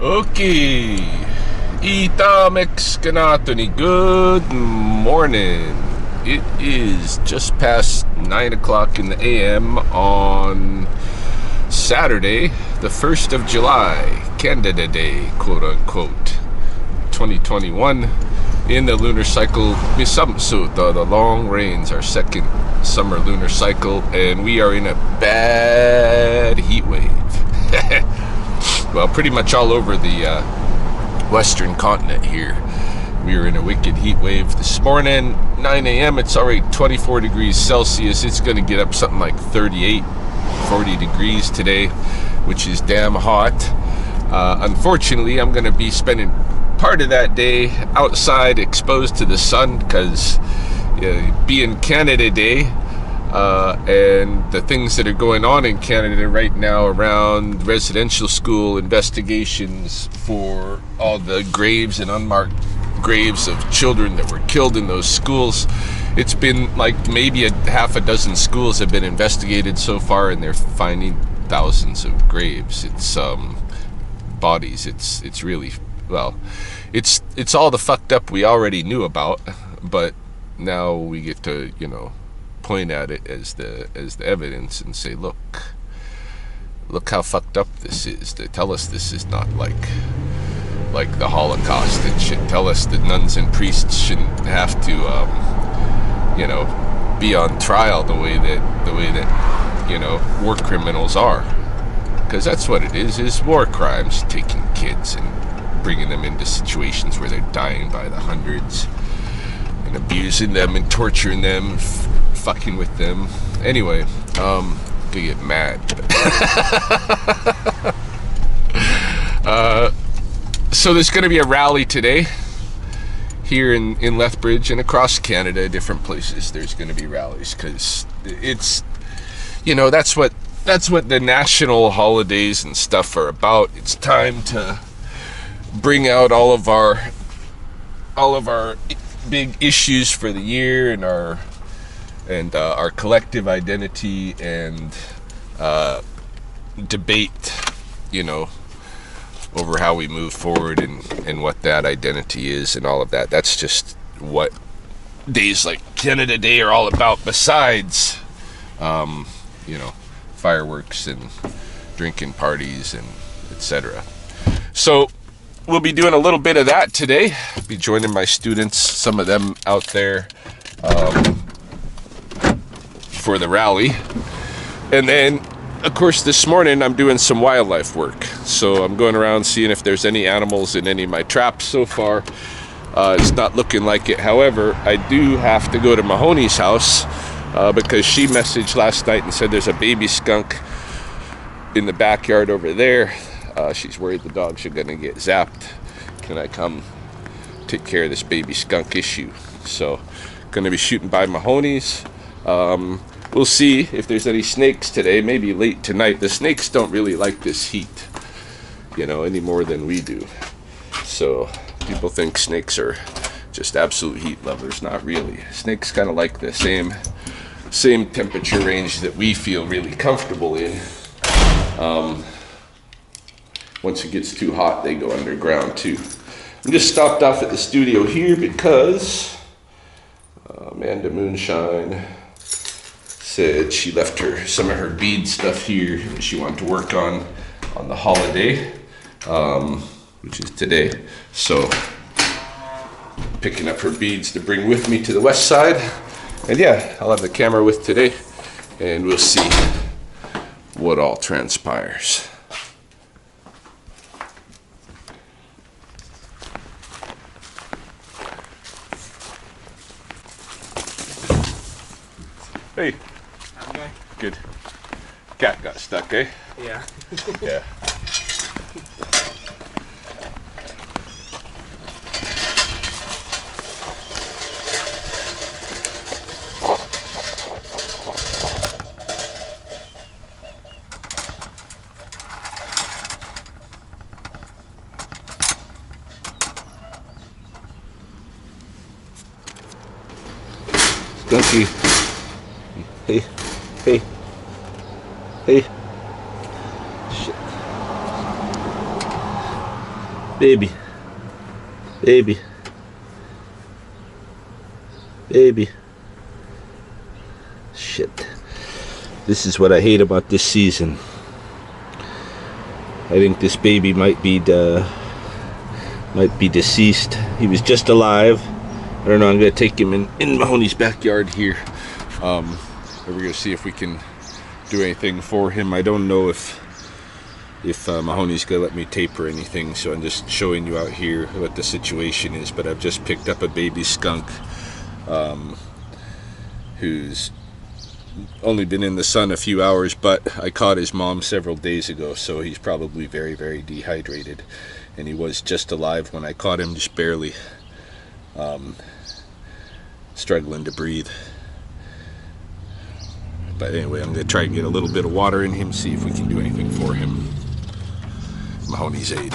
Okay. Itamex Kanatoni. Good morning. It is just past 9 o'clock in the AM on Saturday, the 1st of July, Canada Day, quote unquote, 2021. In the lunar cycle, the long rains, our second summer lunar cycle, and we are in a bad heat wave. Well, pretty much all over the western continent here. We were in a wicked heat wave this morning. 9 a.m. It's already 24 degrees Celsius. It's going to get up something like 38, 40 degrees today, which is damn hot. Unfortunately, I'm going to be spending part of that day outside exposed to the sun because being Canada Day and the things that are going on in Canada right now around residential school investigations for all the graves and unmarked graves of children that were killed in those schools. It's been like maybe half a dozen schools have been investigated so far, and they're finding thousands of graves. It's bodies. It's really, well, it's all the fucked up we already knew about, but now we get to, point at it as the evidence and say, look how fucked up this is. They tell us this is not like the Holocaust. It should tell us that nuns and priests shouldn't have to be on trial the way that war criminals are, because that's what it is war crimes, taking kids and bringing them into situations where they're dying by the hundreds and abusing them and torturing them, fucking with them. Anyway, gonna get mad. So there's going to be a rally today here in Lethbridge and across Canada, different places. There's going to be rallies because it's, that's what the national holidays and stuff are about. It's time to bring out all of our big issues for the year and our collective identity and debate, over how we move forward and what that identity is and all of that. That's just what days like Canada Day are all about, besides fireworks and drinking parties and etc. So we'll be doing a little bit of that today. Be joining my students, some of them out there for the rally. And then of course, this morning I'm doing some wildlife work. So I'm going around seeing if there's any animals in any of my traps so far. It's not looking like it. However, I do have to go to Mahoney's house because she messaged last night and said there's a baby skunk in the backyard over there. She's worried the dogs are going to get zapped. Can I come take care of this baby skunk issue? So going to be shooting by Mahoney's. We'll see if there's any snakes today, maybe late tonight. The snakes don't really like this heat, any more than we do. So people think snakes are just absolute heat lovers. Not really. Snakes kind of like the same temperature range that we feel really comfortable in. Once it gets too hot, they go underground too. I'm just stopped off at the studio here because Amanda Moonshine said she left some of her bead stuff here and she wanted to work on the holiday, which is today. So picking up her beads to bring with me to the west side. And yeah, I'll have the camera with today and we'll see what all transpires. Hey. Okay. Good. Cat got stuck, eh? Yeah. Yeah. Skunky. Hey. Hey. Shit. Baby. Baby. Baby. Shit. This is what I hate about this season. I think this baby might be deceased. He was just alive. I don't know. I'm gonna take him in Mahoney's backyard here. And we're gonna see if we can do anything for him. I don't know if Mahoney's gonna let me tape or anything, so I'm just showing you out here what the situation is. But I've just picked up a baby skunk who's only been in the sun a few hours, but I caught his mom several days ago, so he's probably very, very dehydrated, and he was just alive when I caught him, just barely struggling to breathe. But anyway, I'm going to try and get a little bit of water in him, see if we can do anything for him. Mahoney's aid.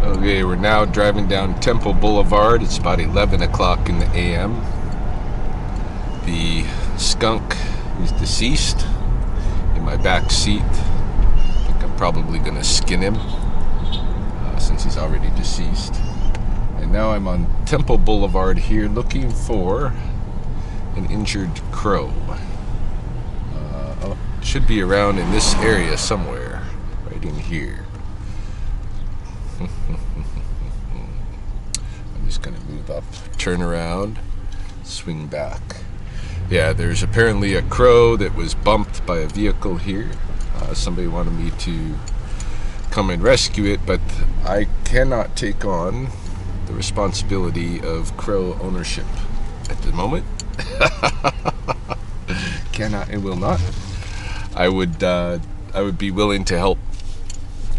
Okay, we're now driving down Temple Boulevard. It's about 11 o'clock in the a.m. The skunk is deceased in my back seat. I think I'm probably going to skin him since he's already deceased. And now I'm on Temple Boulevard here looking for an injured crow. It should be around in this area somewhere, right in here. I'm just going to move up, turn around, swing back. Yeah, there's apparently a crow that was bumped by a vehicle here. Somebody wanted me to come and rescue it, but I cannot take on the responsibility of crow ownership at the moment. Cannot and will not. I would be willing to help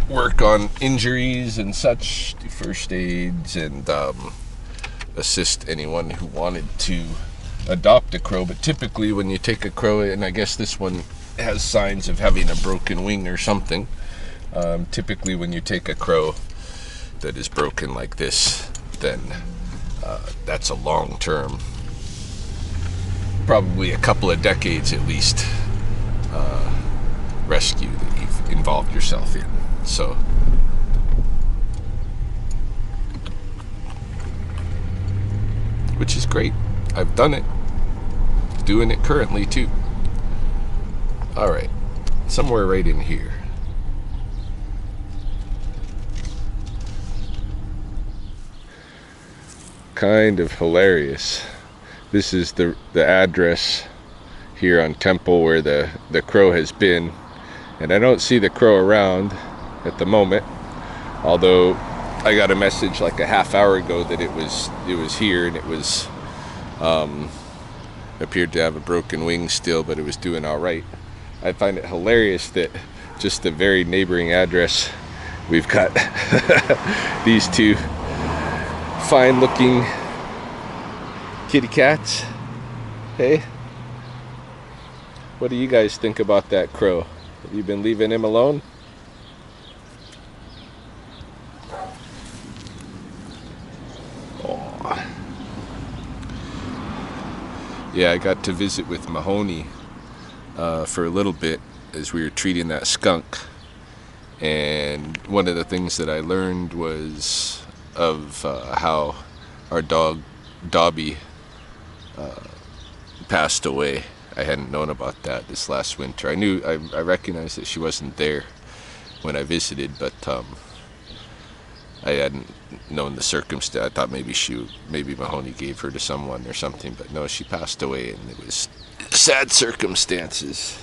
work on injuries and such, do first aids, and assist anyone who wanted to adopt a crow. But typically when you take a crow, and I guess this one has signs of having a broken wing or something, typically when you take a crow that is broken like this, then that's a long term, probably a couple of decades at least, rescue that you've involved yourself in. So which is great. I've done it, doing it currently too. All right, somewhere right in here. Kind of hilarious. This is the address here on Temple where the crow has been, and I don't see the crow around at the moment, although I got a message like a half hour ago that it was here, and it was appeared to have a broken wing still, but it was doing all right. I find it hilarious that just the very neighboring address, we've got these two fine looking kitty cats. Hey, what do you guys think about that crow? Have you been leaving him alone? Oh. Yeah, I got to visit with Mahoney for a little bit as we were treating that skunk, and one of the things that I learned was of how our dog Dobby passed away. I hadn't known about that this last winter. I recognized that she wasn't there when I visited, but I hadn't known the circumstance. I thought maybe Mahoney gave her to someone or something, but no, she passed away, and it was sad circumstances.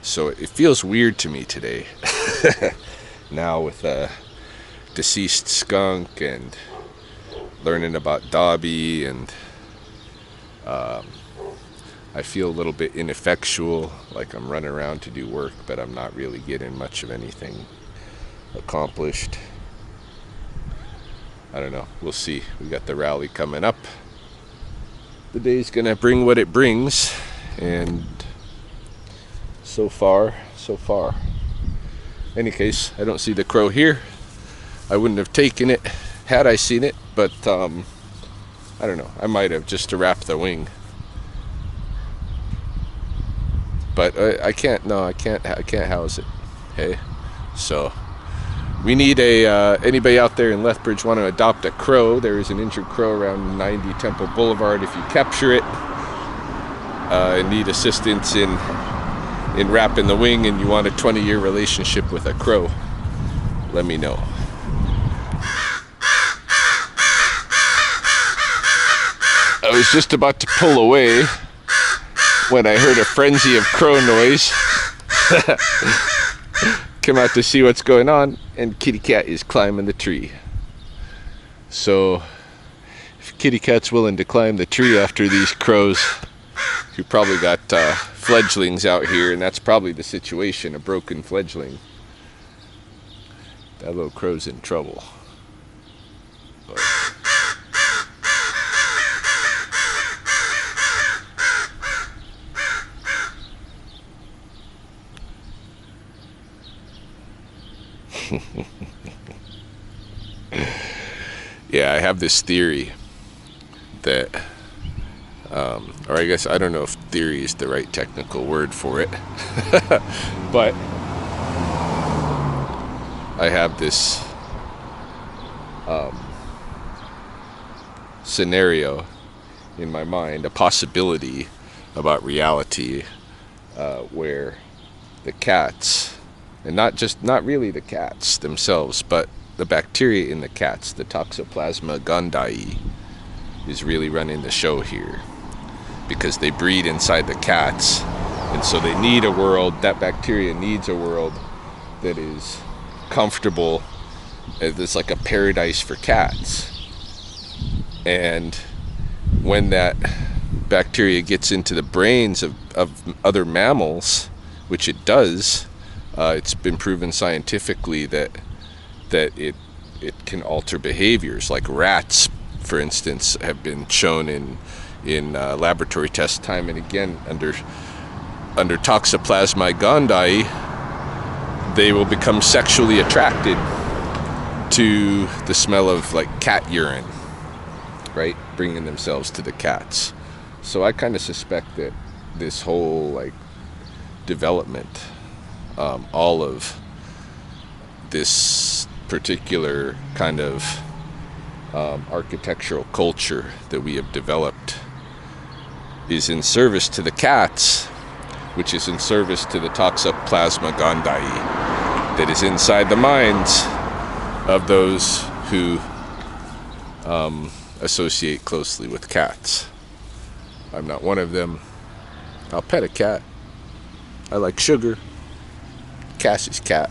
So it feels weird to me today. Now with a deceased skunk and learning about Dobby, and I feel a little bit ineffectual, like I'm running around to do work, but I'm not really getting much of anything accomplished. I don't know. We'll see. We got the rally coming up. The day's gonna bring what it brings, and so far, so far. Any case, I don't see the crow here. I wouldn't have taken it had I seen it, but I don't know. I might have, just to wrap the wing. but I can't. No, I can't house it. Hey, so we need a anybody out there in Lethbridge want to adopt a crow? There is an injured crow around 90 Temple Boulevard. If you capture it and need assistance in wrapping the wing, and you want a 20-year relationship with a crow, let me know. I was just about to pull away when I heard a frenzy of crow noise. Come out to see what's going on, and kitty cat is climbing the tree. So if kitty cat's willing to climb the tree after these crows, who probably got fledglings out here, and that's probably the situation, a broken fledgling, that little crow's in trouble. But yeah, I have this theory that, or I guess I don't know if theory is the right technical word for it, but I have this scenario in my mind, a possibility about reality, where the cats, and not really the cats themselves, but the bacteria in the cats, the Toxoplasma gondii, is really running the show here, because they breed inside the cats, and so they need a world, that bacteria needs a world that is comfortable, it's like a paradise for cats. And when that bacteria gets into the brains of other mammals, which it does, it's been proven scientifically that it can alter behaviors. Like rats, for instance, have been shown in laboratory tests time and again under Toxoplasma gondii, they will become sexually attracted to the smell of like cat urine, right? Bringing themselves to the cats. So I kind of suspect that this whole like development, all of this particular kind of architectural culture that we have developed is in service to the cats, which is in service to the Toxoplasma gondii that is inside the minds of those who associate closely with cats. I'm not one of them. I'll pet a cat. I like sugar. Cassie's cat.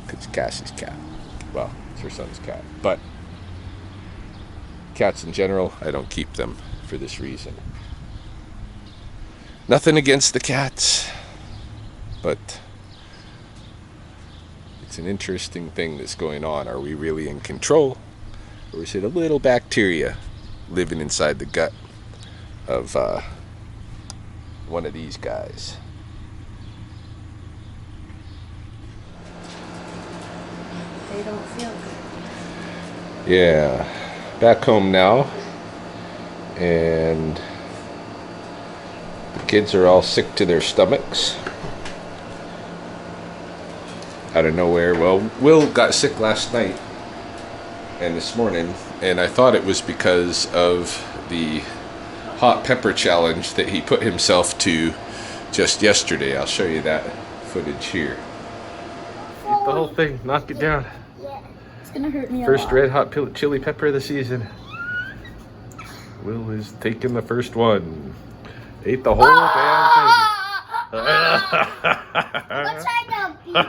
Because Cassie's cat. Well, it's her son's cat. But cats in general, I don't keep them for this reason. Nothing against the cats, but it's an interesting thing that's going on. Are we really in control? Or is it a little bacteria living inside the gut of one of these guys? They don't feel good. Yeah, back home now, and the kids are all sick to their stomachs. Out of nowhere. Well, Will got sick last night and this morning, and I thought it was because of the hot pepper challenge that he put himself to just yesterday. I'll show you that footage here. Eat the whole thing, knock it down. Yeah, it's gonna hurt me a First lot. red hot chili pepper of the season. Will is taking the first one. Ate the whole damn thing. Let's try the baby one.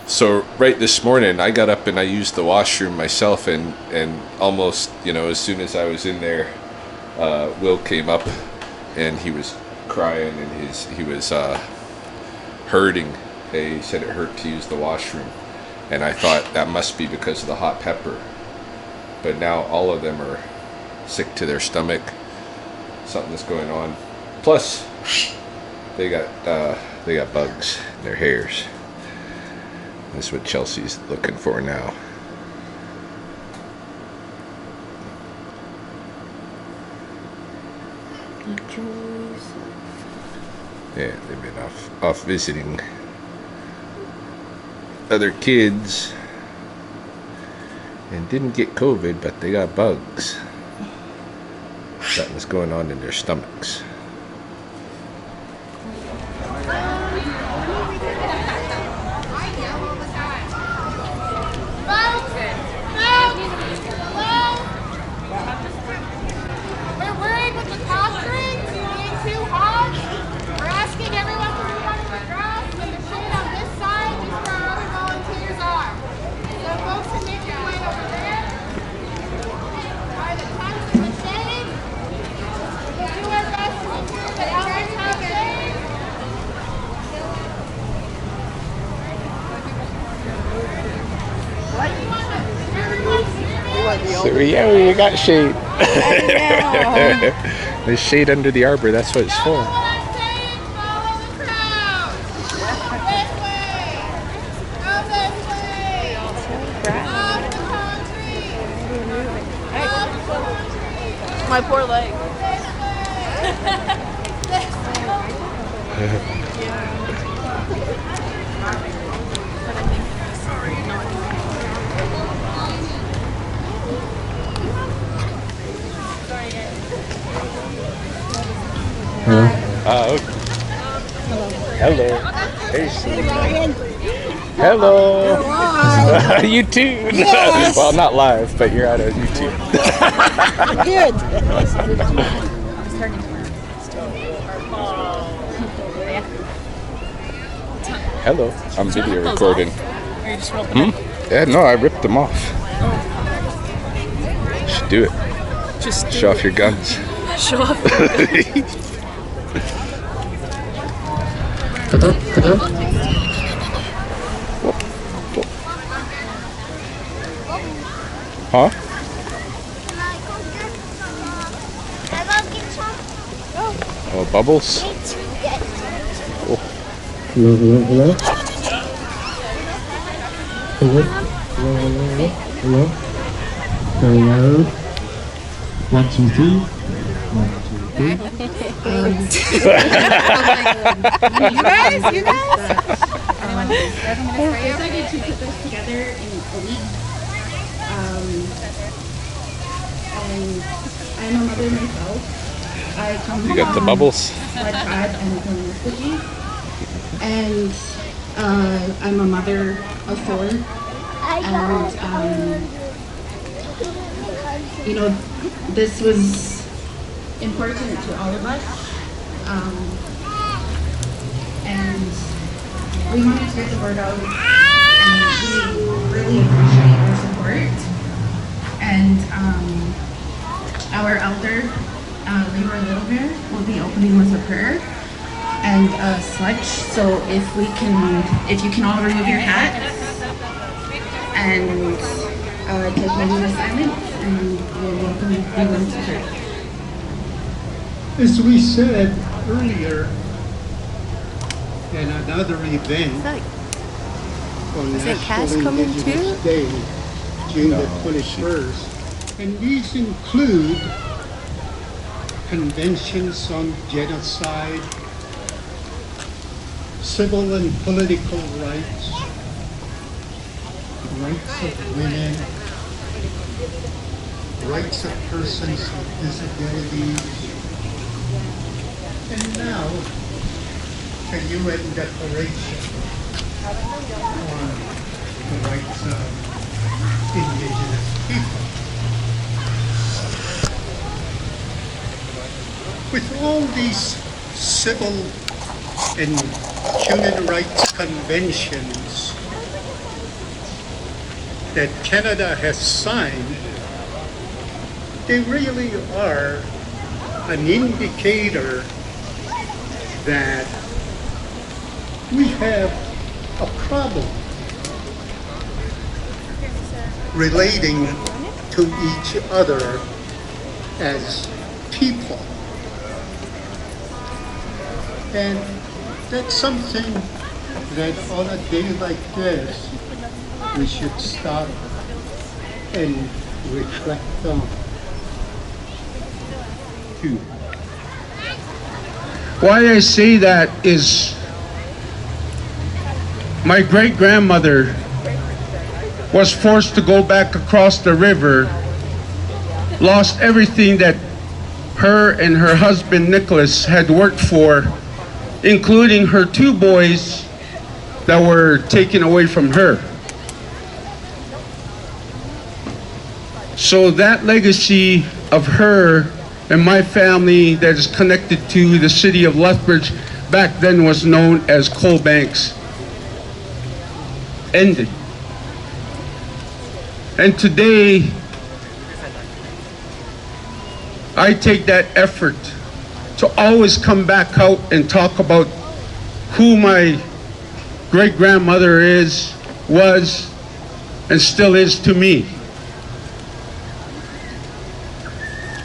So right this morning, I got up and I used the washroom myself, and almost, as soon as I was in there, Will came up and he was crying, and he was hurting. He said it hurt to use the washroom, and I thought that must be because of the hot pepper. But now all of them are sick to their stomach. Something's going on. Plus, they got They got bugs in their hairs. That's what Chelsea's looking for now. Yeah, they've been off visiting other kids and didn't get COVID, but they got bugs. Something's going on in their stomachs. So yeah, we got shade. There's shade under the arbor. That's what it's for. My poor leg. Hello. Hey, Ryan. hello. Live. You too. Yes. Well, not live, but you're out of YouTube. Good. Hello. I'm video recording. Or you just rolled them Yeah, no, I ripped them off. Should do it. Just Show off your guns. show off. Huh? Oh, bubbles? Oh. Hello, hello, hello. Hello, hello, hello, hello. Hello. 1, 2, 3. 1, 2, 3. You guys. I get to put those together in a week. And I'm a mother myself. I come You got the from bubbles? Red Tribe and from Lethbridge. And I'm a mother of 4. And you know, this was important to all of us. And we wanted to get the word out, and we really appreciate your support. And our elder, Leroy Littlebear, will be opening with a prayer and a sledge. So if you can all remove your hats and take a moment of silence, and we'll welcome everyone to church. As we said earlier, in another event on Cass National coming Indigenous too? Day, June the 21st, and these include conventions on genocide, civil and political rights, rights of women, rights of persons with disabilities, and now the UN Declaration on the rights of Indigenous people. With all these civil and human rights conventions that Canada has signed, they really are an indicator that we have a problem relating to each other as people. And that's something that on a day like this, we should stop and reflect on. Too. Why I say that is my great-grandmother was forced to go back across the river, lost everything that her and her husband Nicholas had worked for, including her 2 boys that were taken away from her. So that legacy of her and my family that is connected to the city of Lethbridge, back then was known as Coal Banks, ended. And today, I take that effort to always come back out and talk about who my great-grandmother was, and still is to me.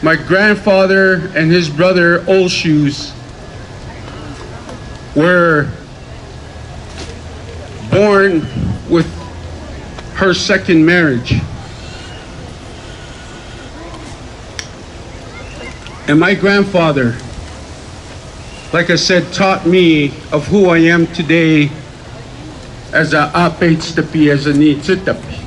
My grandfather and his brother, Old Shoes, were born with her second marriage. And my grandfather, like I said, taught me of who I am today as a apetstapi, as a nitsitapi.